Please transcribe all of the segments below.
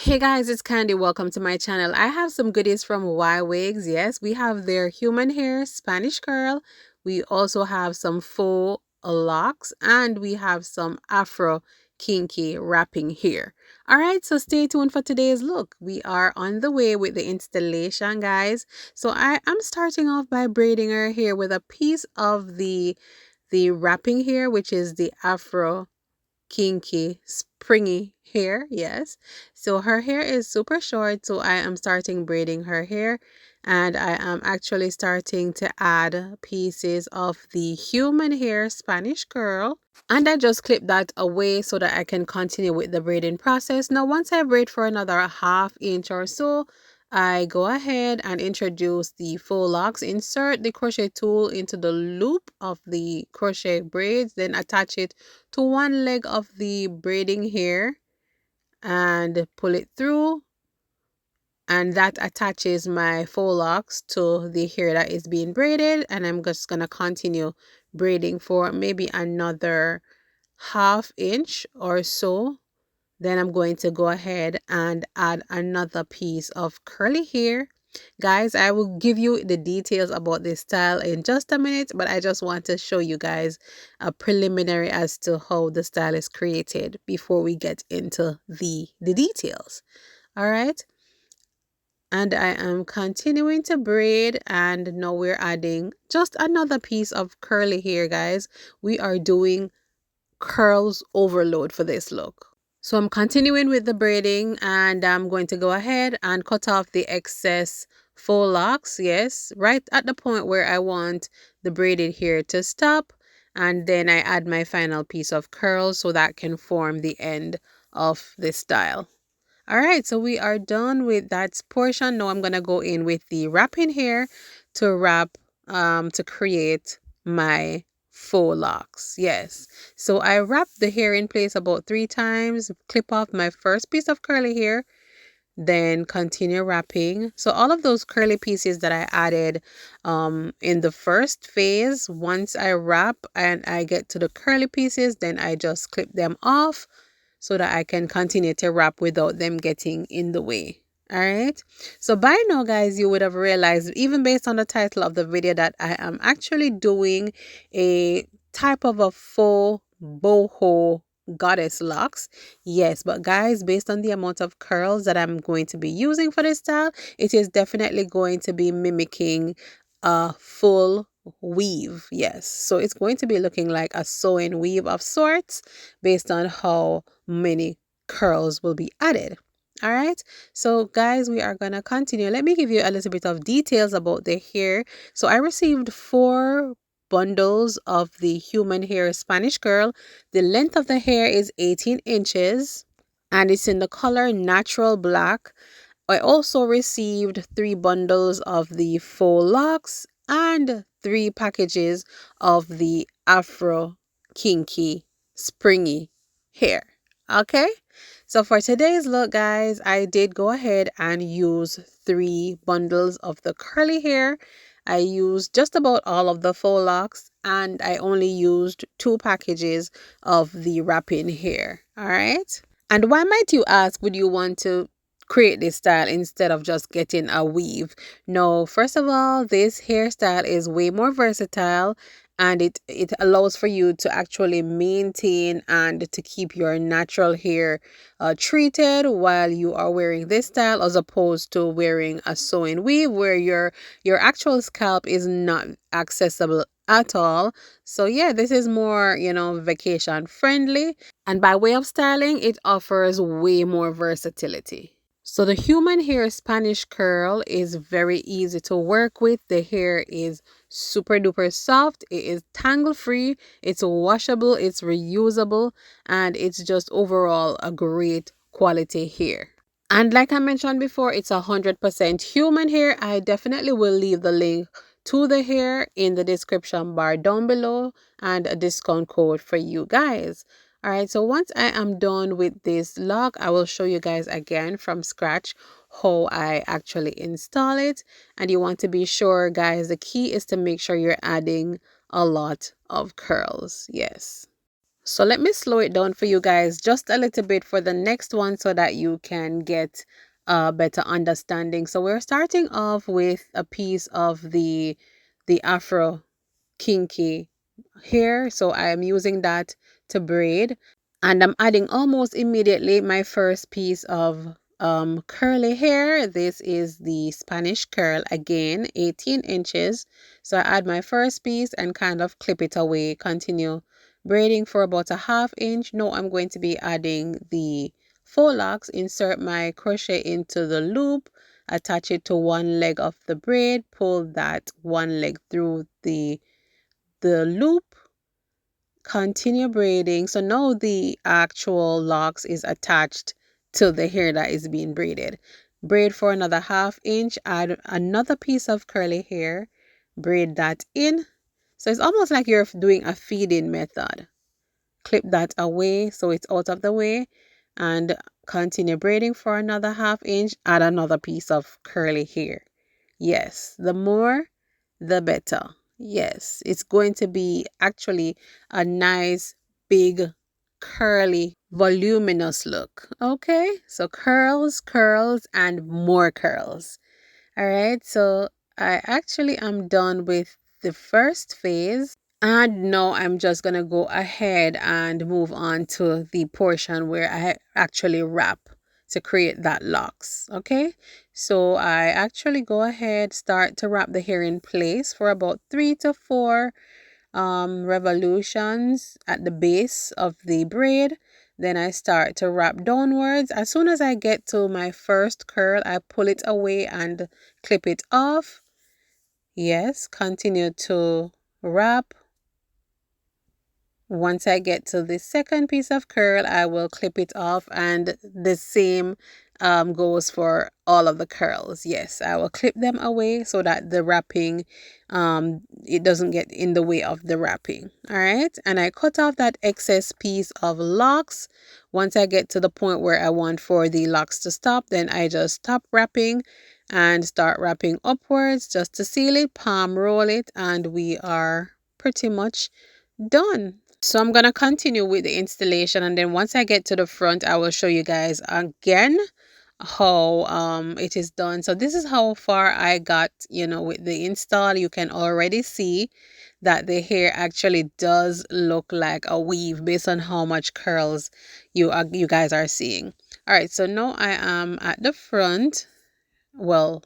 Hey guys, it's Candy. Welcome to my channel. I have some goodies from Ywigs. Yes, we have their human hair Spanish curl. We also have some faux locks and we have some Afro kinky wrapping hair. All right, so stay tuned for today's look. We are on the way with the installation, guys. So I am starting off by braiding her hair with a piece of the wrapping hair, which is the Afro kinky, springy hair. Yes. So her hair is super short. So I am starting braiding her hair. And I am actually starting to add pieces of the human hair Spanish curl. And I just clip that away so that I can continue with the braiding process. Now, once I braid for another ½ inch or so, I go ahead and introduce the faux locks, insert the crochet tool into the loop of the crochet braids, then attach it to one leg of the braiding hair and pull it through, and that attaches my faux locks to the hair that is being braided. And I'm just gonna continue braiding for maybe another ½ inch or so. Then I'm going to go ahead and add another piece of curly hair. Guys, I will give you the details about this style in just a minute, but I just want to show you guys a preliminary as to how the style is created before we get into the details. All right. And I am continuing to braid, and now we're adding just another piece of curly hair, guys. We are doing curls overload for this look. So I'm continuing with the braiding, and I'm going to go ahead and cut off the excess faux locks. Yes, right at the point where I want the braided hair to stop. And then I add my final piece of curls so that can form the end of the style. All right, so we are done with that portion. Now I'm going to go in with the wrapping hair to wrap, to create my faux locks. Yes, so I wrap the hair in place about 3 times, clip off my first piece of curly hair, then continue wrapping. So all of those curly pieces that I added in the first phase, once I wrap and I get to the curly pieces, then I just clip them off so that I can continue to wrap without them getting in the way. All right. So by now, guys, you would have realized, even based on the title of the video, that I am actually doing a type of a faux boho goddess locks. Yes, but guys, based on the amount of curls that I'm going to be using for this style, it is definitely going to be mimicking a full weave. Yes, so it's going to be looking like a sewing weave of sorts based on how many curls will be added. All right, so guys, we are gonna continue. Let me give you a little bit of details about the hair. So I received 4 bundles of the human hair Spanish curl. The length of the hair is 18 inches and it's in the color natural black. I also received 3 bundles of the faux locks and 3 packages of the Afro kinky springy hair. Okay, so for today's look, guys, I did go ahead and use 3 bundles of the curly hair. I used just about all of the faux locks, and I only used 2 packages of the wrapping hair. All right. And why, might you ask, would you want to create this style instead of just getting a weave? No, first of all, this hairstyle is way more versatile, and it allows for you to actually maintain and to keep your natural hair treated while you are wearing this style, as opposed to wearing a sewing weave where your actual scalp is not accessible at all. So yeah, this is more, vacation friendly, and by way of styling, it offers way more versatility. So the human hair Spanish curl is very easy to work with. The hair is super duper soft. It is tangle free. It's washable. It's reusable. And it's just overall a great quality hair. And like I mentioned before, it's 100% human hair. I definitely will leave the link to the hair in the description bar down below and a discount code for you guys. All right, so once I am done with this lock, I will show you guys again from scratch how I actually install it. And you want to be sure, guys, the key is to make sure you're adding a lot of curls. Yes. So let me slow it down for you guys just a little bit for the next one so that you can get a better understanding. So we're starting off with a piece of the Afro kinky hair. So I am using that to braid. And I'm adding almost immediately my first piece of curly hair. This is the Spanish curl, again 18 inches. So I add my first piece and kind of clip it away, continue braiding for about a ½ inch. Now I'm going to be adding the faux locks, insert my crochet into the loop, attach it to one leg of the braid, pull that one leg through the loop, continue braiding. So now the actual locks is attached to the hair that is being braided. Braid for another ½ inch, add another piece of curly hair, braid that in. So it's almost like you're doing a feeding method. Clip that away so it's out of the way and continue braiding for another ½ inch, add another piece of curly hair. Yes, the more the better. Yes, it's going to be actually a nice, big, curly, voluminous look. Okay, so curls, curls, and more curls. All right, so I actually am done with the first phase. And now I'm just going to go ahead and move on to the portion where I actually wrap to create that locks. Okay, so I actually go ahead, start to wrap the hair in place for about 3 to 4 revolutions at the base of the braid. Then I start to wrap downwards. As soon as I get to my first curl, I pull it away and clip it off. Yes, continue to wrap. Once I get to the second piece of curl, I will clip it off, and the same goes for all of the curls. Yes, I will clip them away so that the wrapping, it doesn't get in the way of the wrapping. All right, and I cut off that excess piece of locks. Once I get to the point where I want for the locks to stop, then I just stop wrapping and start wrapping upwards just to seal it, palm roll it, and we are pretty much done. So I'm going to continue with the installation, and then once I get to the front, I will show you guys again how it is done. So this is how far I got, with the install. You can already see that the hair actually does look like a weave based on how much curls you guys are seeing. All right, so now I am at the front. Well,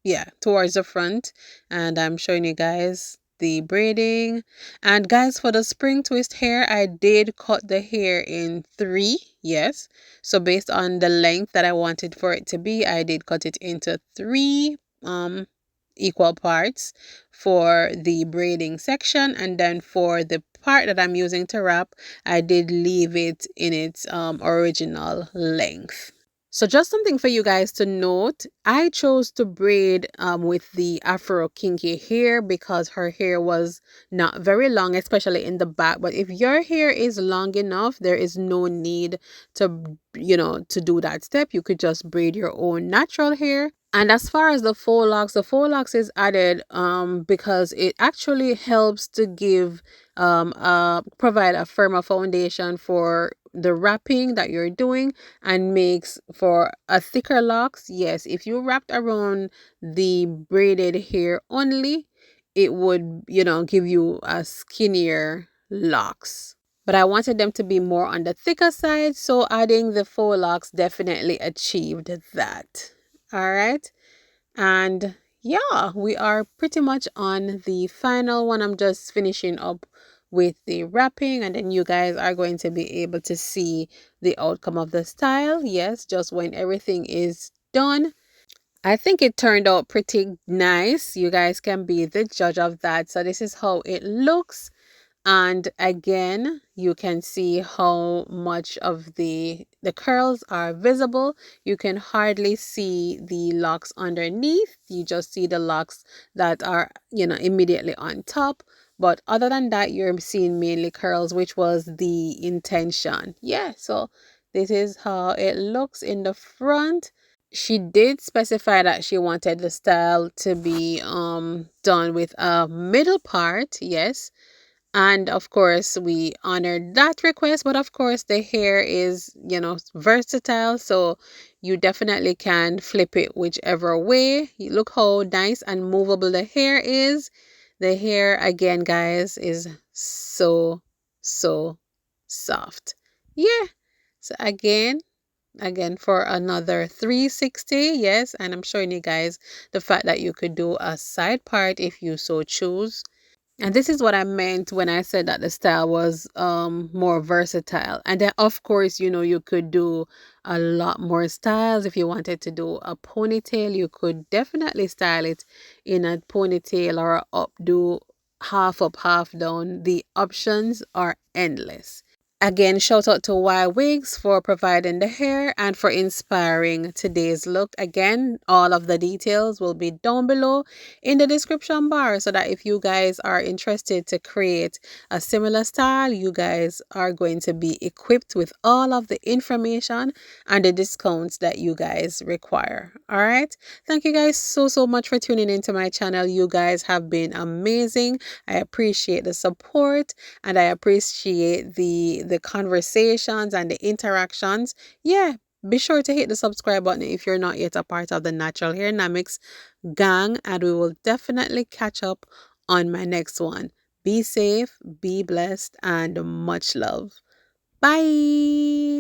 yeah, towards the front, and I'm showing you guys the braiding. And guys, for the spring twist hair, I did cut the hair in 3. Yes, so based on the length that I wanted for it to be, I did cut it into 3 equal parts for the braiding section, and then for the part that I'm using to wrap, I did leave it in its original length. So just something for you guys to note, I chose to braid with the Afro kinky hair because her hair was not very long, especially in the back. But if your hair is long enough, there is no need to, to do that step. You could just braid your own natural hair. And as far as the faux locks is added because it actually helps to give provide a firmer foundation for the wrapping that you're doing and makes for a thicker locks. Yes, if you wrapped around the braided hair only, it would, give you a skinnier locks. But I wanted them to be more on the thicker side, so adding the faux locks definitely achieved that. All right. And yeah, we are pretty much on the final one. I'm just finishing up with the wrapping, and then you guys are going to be able to see the outcome of the style. Yes, just when everything is done. I think it turned out pretty nice. You guys can be the judge of that. So this is how it looks. And again, you can see how much of the curls are visible. You can hardly see the locks underneath. You just see the locks that are, immediately on top. But other than that, you're seeing mainly curls, which was the intention. Yeah, so this is how it looks in the front. She did specify that she wanted the style to be done with a middle part. Yes, And of course, we honored that request. But of course, the hair is, versatile. So you definitely can flip it whichever way. Look how nice and movable the hair is. The hair, again, guys, is so, so soft. Yeah. So again for another 360. Yes. And I'm showing you guys the fact that you could do a side part if you so choose. And this is what I meant when I said that the style was more versatile. And then of course, you could do a lot more styles. If you wanted to do a ponytail, you could definitely style it in a ponytail or a updo, half up, half down. The options are endless. Again, shout out to Ywigs for providing the hair and for inspiring today's look. Again, all of the details will be down below in the description bar so that if you guys are interested to create a similar style, you guys are going to be equipped with all of the information and the discounts that you guys require. All right. Thank you guys so much for tuning into my channel. You guys have been amazing. I appreciate the support and I appreciate the conversations and the interactions. Yeah, be sure to hit the subscribe button if you're not yet a part of the Natural Hair Dynamics gang, and we will definitely catch up on my next one. Be safe, be blessed, and much love. Bye.